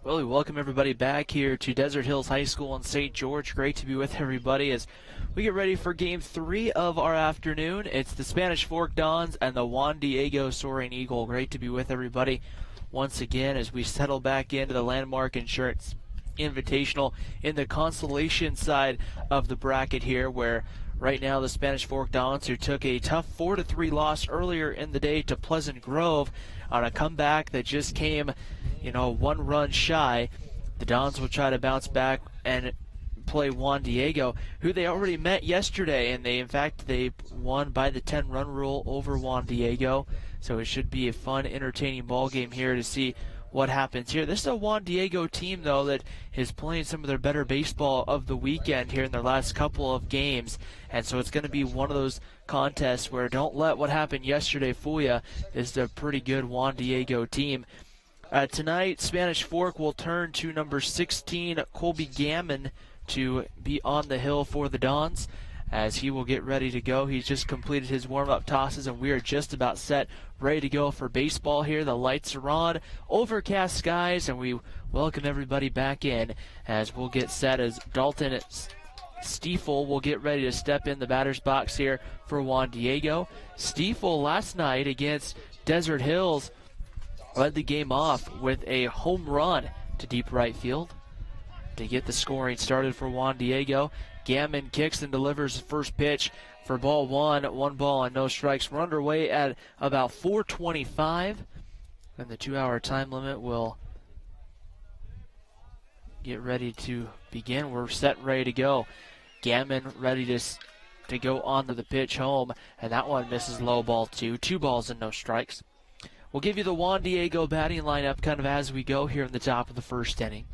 Well, we welcome everybody back here to Desert Hills High School in St. George. Great to be with everybody as we get ready for Game 3 of our afternoon. It's the Spanish Fork Dons and the Juan Diego Soaring Eagle. Great to be with everybody once again as we settle back into the Landmark Insurance Invitational in the consolation side of the bracket here, where right now the Spanish Fork Dons, who took a tough 4-3 loss earlier in the day to Pleasant Grove on a comeback that just came, one run shy. The Dons will try to bounce back and play Juan Diego, who they already met yesterday, and they won by the 10-run rule over Juan Diego. So it should be a fun, entertaining ball game here to see what happens here. This is a Juan Diego team, though, that is playing some of their better baseball of the weekend here in their last couple of games, and so it's going to be one of those contests where don't let what happened yesterday fool you. This is a pretty good Juan Diego team. Tonight, Spanish Fork will turn to number 16, Colby Gammon, to be on the hill for the Dons, as he will get ready to go. He's just completed his warm-up tosses, and we are just about set, ready to go for baseball here. The lights are on, overcast skies, and we welcome everybody back in as we'll get set as Dalton Stiefel will get ready to step in the batter's box here for Juan Diego. Stiefel last night against Desert Hills led the game off with a home run to deep right field to get the scoring started for Juan Diego. Gammon kicks and delivers the first pitch for ball one. 1 ball and no strikes. We're underway at about 4:25, and the 2-hour time limit will get ready to begin. We're set, ready to go. Gammon ready to go on to the pitch home, and that one misses low, ball 2. 2 balls and no strikes. We'll give you the Juan Diego batting lineup kind of as we go here in the top of the first inning.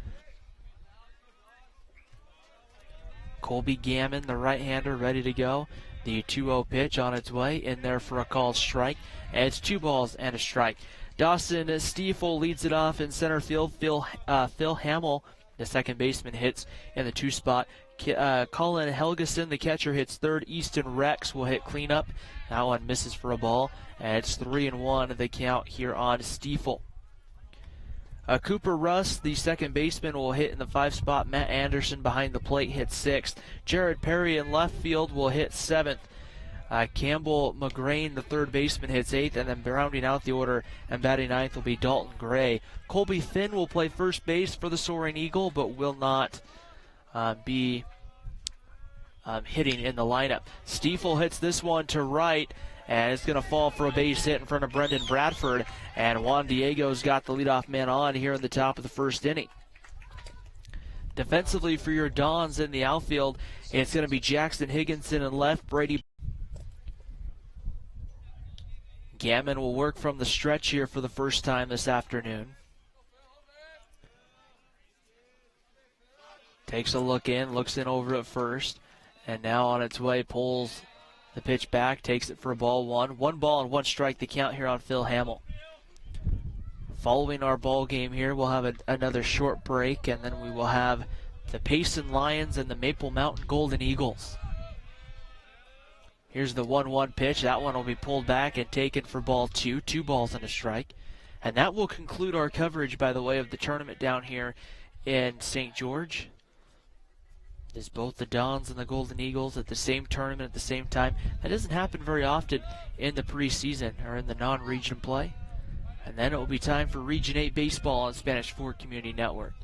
Colby Gammon, the right-hander, ready to go. The 2-0 pitch on its way, in there for a called strike. And it's 2 balls and a strike. Dawson Stiefel leads it off in center field. Phil Hamill, the second baseman, hits in the 2 spot. Colin Helgeson, the catcher, hits third. Easton Rex will hit cleanup. That one misses for a ball. And it's 3-1 the count here on Stiefel. Cooper Russ, the second baseman, will hit in the 5 spot. Matt Anderson behind the plate hits 6th. Jared Perry in left field will hit 7th. Campbell McGrain, the third baseman, hits 8th, and then rounding out the order and batting 9th will be Dalton Gray. Colby Finn will play first base for the Soaring Eagle, but will not be hitting in the lineup. Stiefel hits this one to right, and it's going to fall for a base hit in front of Brendan Bradford, and Juan Diego's got the leadoff man on here in the top of the first inning. Defensively for your Dons in the outfield, it's going to be Jackson Higginson in left, Brady. Gammon will work from the stretch here for the first time this afternoon. Takes a look in, looks in over at first, and now on its way, pulls the pitch back, takes it for a ball 1. 1 ball and 1 strike the count here on Phil Hamill. Following our ball game here, we'll have another short break, and then we will have the Payson Lions and the Maple Mountain Golden Eagles. Here's the 1-1 pitch. That one will be pulled back and taken for ball 2. 2 balls and a strike. And that will conclude our coverage, by the way, of the tournament down here in St. George. There's both the Dons and the Golden Eagles at the same tournament at the same time. That doesn't happen very often in the preseason or in the non-region play. And then it will be time for Region 8 baseball on Spanish Fork Community Network.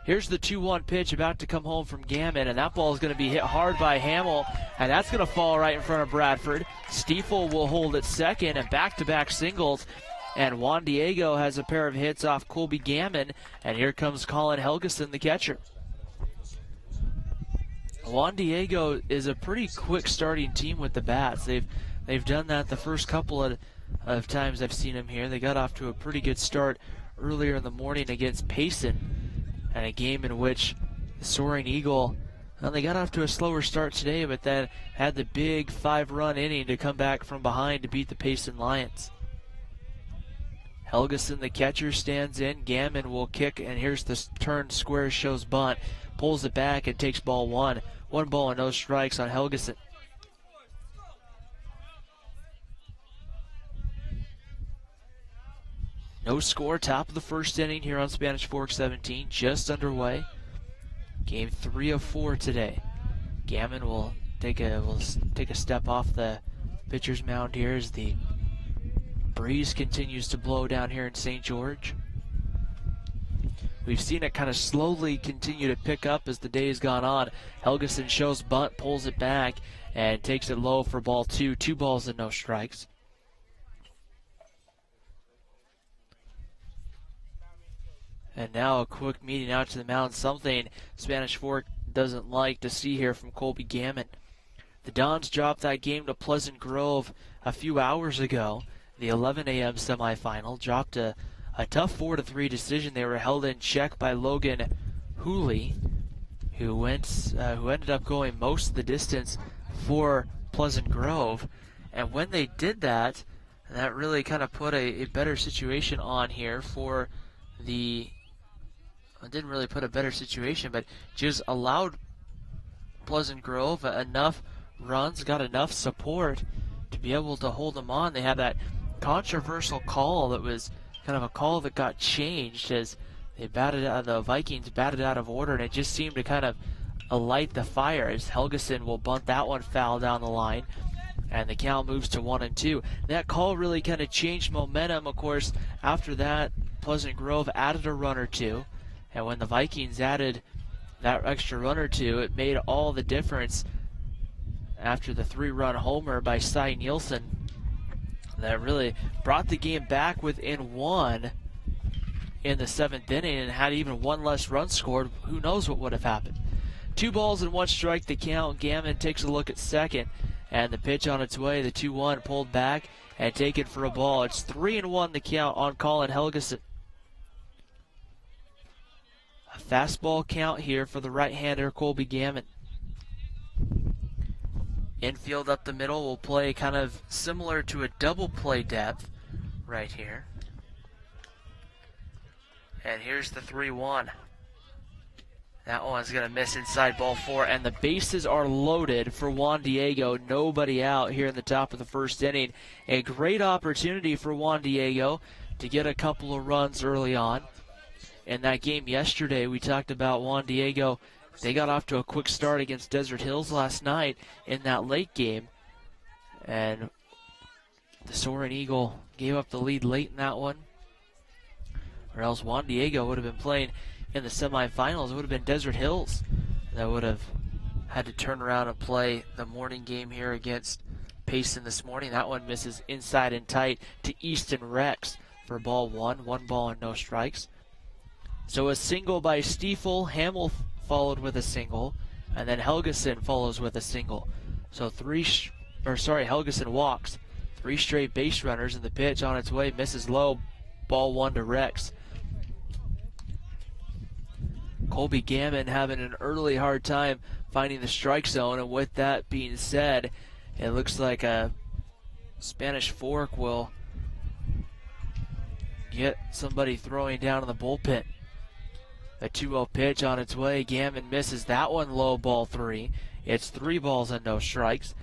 Here's the 2-1 pitch about to come home from Gammon, and that ball is going to be hit hard by Hamill, and that's going to fall right in front of Bradford. Stiefel will hold at second, and back-to-back singles. And Juan Diego has a pair of hits off Colby Gammon, and here comes Colin Helgeson, the catcher. Juan Diego is a pretty quick starting team with the bats. They've done that the first couple of times I've seen them here. They got off to a pretty good start earlier in the morning against Payson, and a game in which the Soaring Eagle, well, they got off to a slower start today, but then had the big 5-run inning to come back from behind to beat the Payson Lions. Helgeson, the catcher, stands in. Gammon will kick, and here's the turn square, shows bunt. Pulls it back and takes ball 1. 1 ball and no strikes on Helgeson. No score, top of the first inning here on Spanish Fork 17, just underway. Game 3 of 4 today. Gammon will take a step off the pitcher's mound here as the breeze continues to blow down here in St. George. We've seen it kind of slowly continue to pick up as the day has gone on. Helgeson shows bunt, pulls it back, and takes it low for ball 2. 2 balls and no strikes. And now a quick meeting out to the mound, something Spanish Fork doesn't like to see here from Colby Gammon. The Dons dropped that game to Pleasant Grove a few hours ago. The 11 a.m. semifinal dropped a tough 4-3 decision. They were held in check by Logan Hooley, who ended up going most of the distance for Pleasant Grove. And when they did that, that really kind of put a better situation on here for the... It didn't really put a better situation, but just allowed Pleasant Grove enough runs, got enough support to be able to hold them on. They had that controversial call that was kind of a call that got changed as the Vikings batted out of order, and it just seemed to kind of alight the fire as Helgeson will bunt that one foul down the line, and the count moves to 1-2. That call really kind of changed momentum. Of course, after that, Pleasant Grove added a run or two, and when the Vikings added that extra run or two, it made all the difference after the 3-run homer by Cy Nielsen. That really brought the game back within 1 in the 7th inning, and had even 1 less run scored, who knows what would have happened. 2 balls and 1 strike the count. Gammon takes a look at second, and the pitch on its way, the 2-1 pulled back and taken for a ball. It's 3-1 the count on Colin Helgeson. A fastball count here for the right-hander Colby Gammon. Infield up the middle will play kind of similar to a double play depth right here. And here's the 3-1. That one's going to miss inside ball 4, and the bases are loaded for Juan Diego. Nobody out here in the top of the first inning. A great opportunity for Juan Diego to get a couple of runs early on. In that game yesterday, we talked about Juan Diego. They got off to a quick start against Desert Hills last night in that late game, and the Soaring Eagle gave up the lead late in that one, or else Juan Diego would have been playing in the semifinals. It would have been Desert Hills that would have had to turn around and play the morning game here against Payson this morning. That one misses inside and tight to Easton Rex for ball 1. 1 ball and no strikes. So a single by Stiefel, Hamill followed with a single, and then Helgeson follows with a single. So Helgeson walks. 3 straight base runners, and the pitch on its way misses low. Ball 1 to Rex. Colby Gammon having an early hard time finding the strike zone, and with that being said, it looks like a Spanish Fork will get somebody throwing down in the bullpen. A 2-0 pitch on its way. Gammon misses that one low, ball 3. It's 3 balls and no strikes.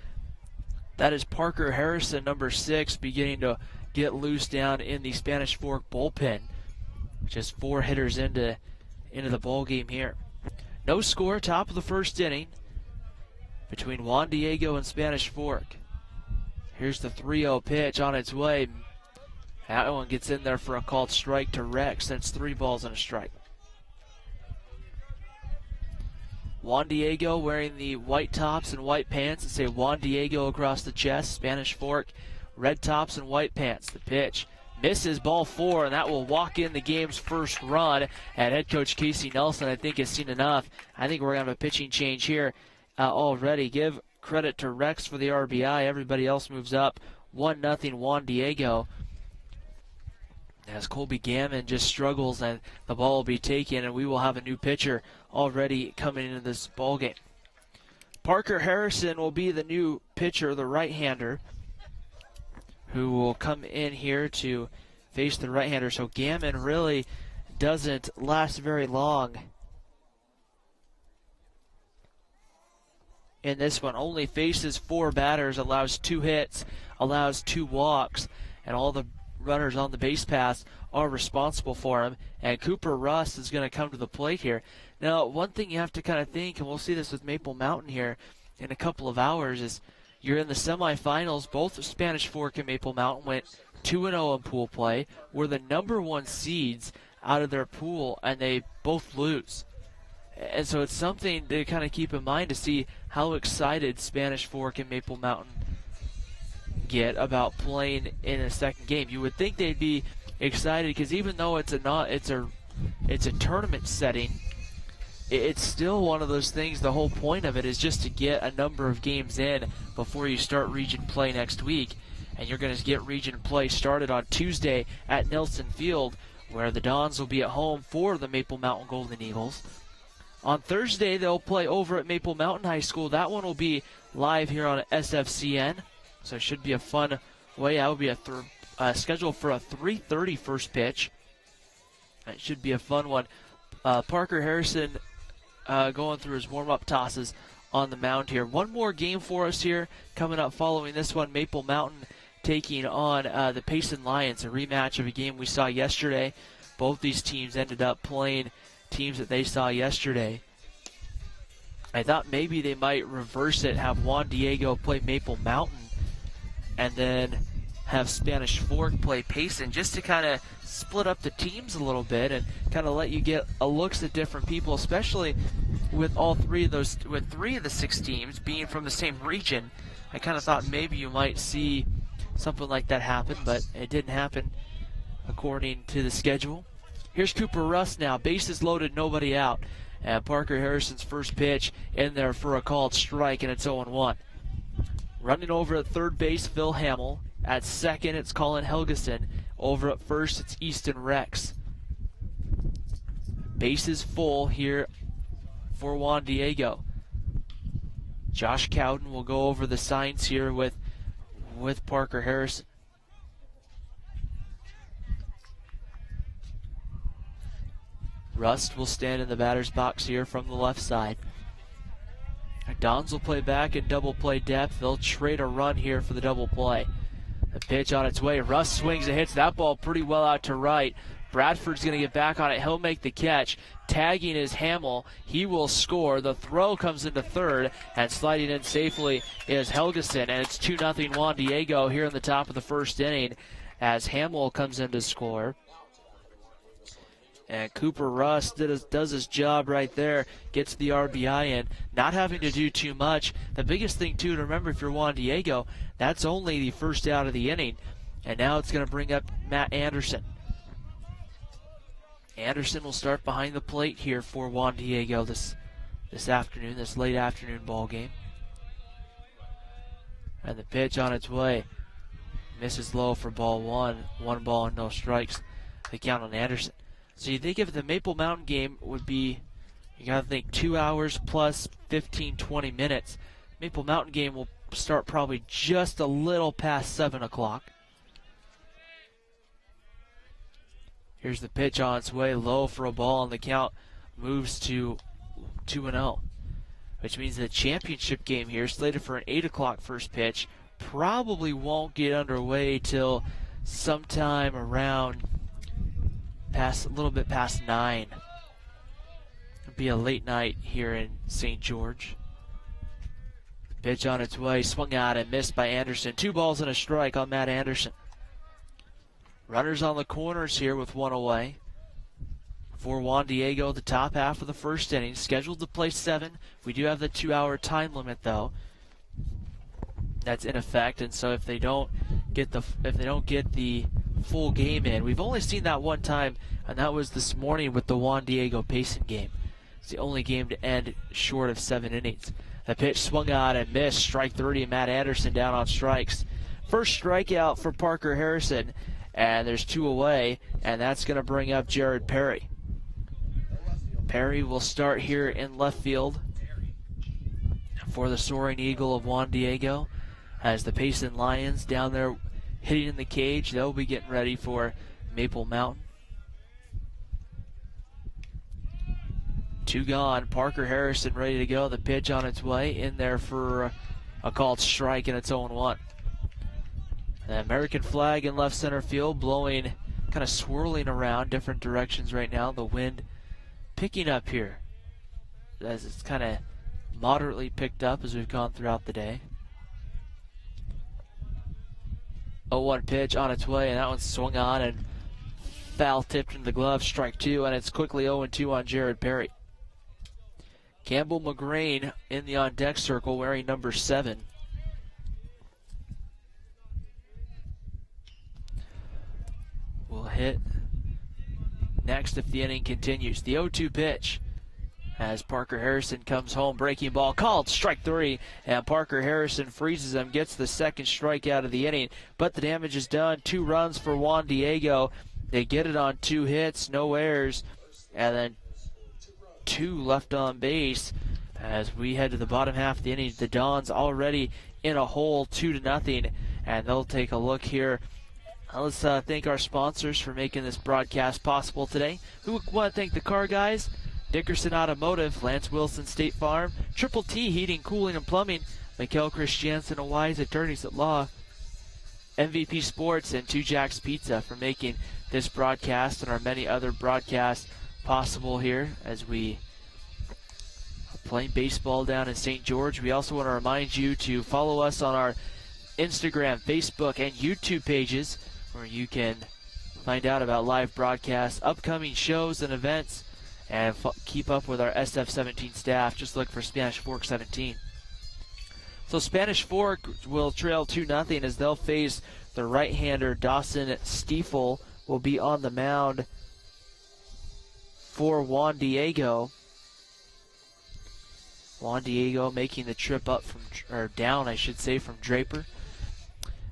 That is Parker Harrison, number 6, beginning to get loose down in the Spanish Fork bullpen. Just 4 hitters into the ball game here. No score, top of the first inning between Juan Diego and Spanish Fork. Here's the 3-0 pitch on its way. That one gets in there for a called strike to Rex. That's 3 balls and a strike. Juan Diego wearing the white tops and white pants and say Juan Diego across the chest. Spanish Fork, red tops and white pants. The pitch misses, ball 4, and that will walk in the game's first run. And head coach Casey Nelson, I think, has seen enough. I think we're going to have a pitching change here already. Give credit to Rex for the RBI. Everybody else moves up. 1-0 Juan Diego. As Colby Gammon just struggles, and the ball will be taken, and we will have a new pitcher already coming into this ball game. Parker Harrison will be the new pitcher, the right-hander, who will come in here to face the right-hander. So Gammon really doesn't last very long in this one. Only faces 4 batters, allows 2 hits, allows 2 walks, and all the runners on the base paths are responsible for him, and Cooper Rust is going to come to the plate here. Now, one thing you have to kind of think, and we'll see this with Maple Mountain here in a couple of hours, is you're in the semifinals. Both Spanish Fork and Maple Mountain went 2-0 in pool play. Were the number one seeds out of their pool, and they both lose. And so it's something to kind of keep in mind to see how excited Spanish Fork and Maple Mountain get about playing in a second game. You would think they'd be excited because even though it's a tournament setting, it's still one of those things. The whole point of it is just to get a number of games in before you start region play next week. And you're going to get region play started on Tuesday at Nelson Field, where the Dons will be at home for the Maple Mountain Golden Eagles. On Thursday, they'll play over at Maple Mountain High School. That one will be live here on SFCN, so it should be a fun way. That will be scheduled for a 3:30 first pitch. It should be a fun one. Parker Harrison going through his warm-up tosses on the mound here. One more game for us here coming up following this one. Maple Mountain taking on the Payson Lions, a rematch of a game we saw yesterday. Both these teams ended up playing teams that they saw yesterday. I thought maybe they might reverse it, have Juan Diego play Maple Mountain, and then have Spanish Fork play Payson, just to kind of split up the teams a little bit and kind of let you get a looks at different people, especially with three of the 6 teams being from the same region. I kind of thought maybe you might see something like that happen, but it didn't happen according to the schedule. Here's Cooper Rust now. Bases loaded, nobody out. And Parker Harrison's first pitch in there for a called strike, and it's 0-1. Running over at third base, Phil Hamill. At second, it's Colin Helgeson. Over at first, it's Easton Rex. Bases full here for Juan Diego. Josh Cowden will go over the signs here with Parker Harrison. Rust will stand in the batter's box here from the left side. Dons will play back in double play depth. They'll trade a run here for the double play. The pitch on its way. Rust swings and hits that ball pretty well out to right. Bradford's going to get back on it. He'll make the catch. Tagging is Hamill. He will score. The throw comes into third, and sliding in safely is Helgeson. And it's 2-0 Juan Diego here in the top of the first inning as Hamill comes in to score. And Cooper Rust does his job right there, gets the RBI in, not having to do too much. The biggest thing, too, to remember if you're Juan Diego, that's only the first out of the inning. And now it's going to bring up Matt Anderson. Anderson will start behind the plate here for Juan Diego this afternoon, this late afternoon ball game. And the pitch on its way. Misses low for ball one. 1 ball and no strikes. The count on Anderson. So you think if the Maple Mountain game would be, you got to think 2 hours plus 15, 20 minutes. Maple Mountain game will start probably just a little past 7 o'clock. Here's the pitch on its way, low for a ball, and the count moves to 2-0. Which means the championship game here, slated for an 8 o'clock first pitch, probably won't get underway till sometime around a little bit past 9. It'll be a late night here in St. George. Pitch on its way, swung out and missed by Anderson. 2 balls and a strike on Matt Anderson. Runners on the corners here with 1 away. For Juan Diego, the top half of the first inning, scheduled to play 7. We do have the 2-hour time limit though. That's in effect, and so if they don't get the full game in, we've only seen that one time, and that was this morning with the Juan Diego Payson game. It's the only game to end short of 7 innings. The pitch swung out and missed. Strike 30, and Matt Anderson down on strikes. First strikeout for Parker Harrison, and there's 2 away, and that's going to bring up Jared Perry. Perry will start here in left field for the Soaring Eagle of Juan Diego, as the Payson Lions down there hitting in the cage. They'll be getting ready for Maple Mountain. 2 gone. Parker Harrison ready to go. The pitch on its way in there for a called strike, and it's 0-1. The American flag in left center field, blowing, kind of swirling around different directions right now. The wind picking up here as it's kind of moderately picked up as we've gone throughout the day. 0-1 pitch on its way, and that one swung on and foul tipped into the glove, strike two, and it's quickly 0-2 on Jared Perry. Campbell McGrain in the on-deck circle wearing number 7. Will hit next if the inning continues. The 0-2 pitch as Parker Harrison comes home. Breaking ball called, strike 3, and Parker Harrison freezes him, gets the second strikeout of the inning, but the damage is done. 2 runs for Juan Diego. They get it on 2 hits, no errors, and then 2 left on base as we head to the bottom half of the inning. The Dons already in a hole, 2-0, and they'll take a look here. Let's thank our sponsors for making this broadcast possible today. We want to thank the car guys, Dickerson Automotive, Lance Wilson State Farm, Triple T Heating, Cooling, and Plumbing, Mikkel Christiansen and Wise Attorneys at Law, MVP Sports, and Two Jacks Pizza for making this broadcast and our many other broadcasts possible here as we are playing baseball down in St. George. We also want to remind you to follow us on our Instagram, Facebook, and YouTube pages, where you can find out about live broadcasts, upcoming shows and events, and keep up with our SF17 staff. Just look for Spanish Fork 17. So Spanish Fork will trail 2-0 as they'll face the right-hander Dawson Stiefel. Will be on the mound for Juan Diego. Juan Diego making the trip up from, or down, I should say, from Draper.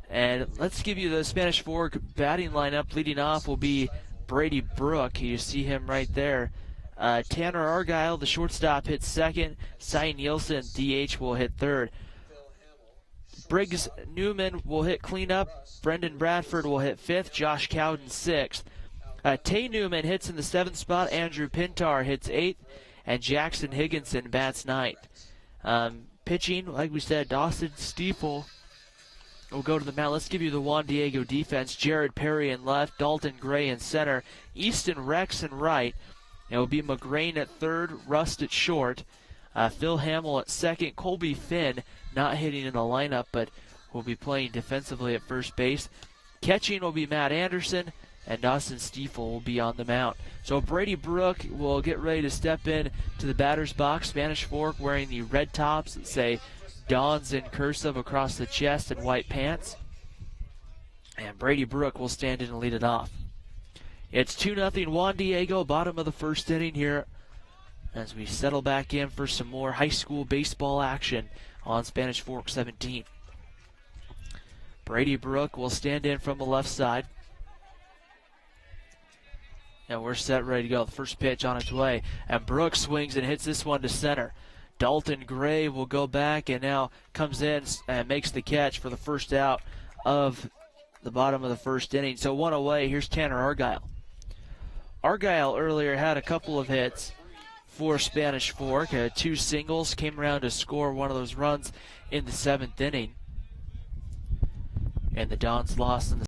And let's give you the Spanish Fork batting lineup. Leading off will be Brady Brook. You see him right there. Tanner Argyle, the shortstop, hits second. Cy Nielsen, DH, will hit third. Briggs Newman will hit cleanup. Brendan Bradford will hit fifth. Josh Cowden, sixth. Tay Newman hits in the 7th spot. Andrew Pintar hits 8th. And Jackson Higginson bats 9th. Pitching, like we said, Dawson Stiefel will go to the mound. Let's give you the Juan Diego defense. Jared Perry in left, Dalton Gray in center, Easton Rex in right. It will be McGrain at third, Rust at short, Phil Hamill at second, Colby Finn not hitting in the lineup but will be playing defensively at first base. Catching will be Matt Anderson, and Dawson Stiefel will be on the mound. So Brady Brook will get ready to step in to the batter's box. Spanish Fork wearing the red tops that say Dons in cursive across the chest and white pants. And Brady Brook will stand in and lead it off. It's 2-0 Juan Diego, bottom of the first inning here as we settle back in for some more high school baseball action on Spanish Fork 17. Brady Brook will stand in from the left side. And we're set, ready to go. The first pitch on its way. And Brook swings and hits this one to center. Dalton Gray will go back and now comes in and makes the catch for the first out of the bottom of the first inning. So 1 away. Here's Tanner Argyle. Argyle earlier had a couple of hits for Spanish Fork. 2 singles, came around to score one of those runs in the 7th inning. And the Dons lost in the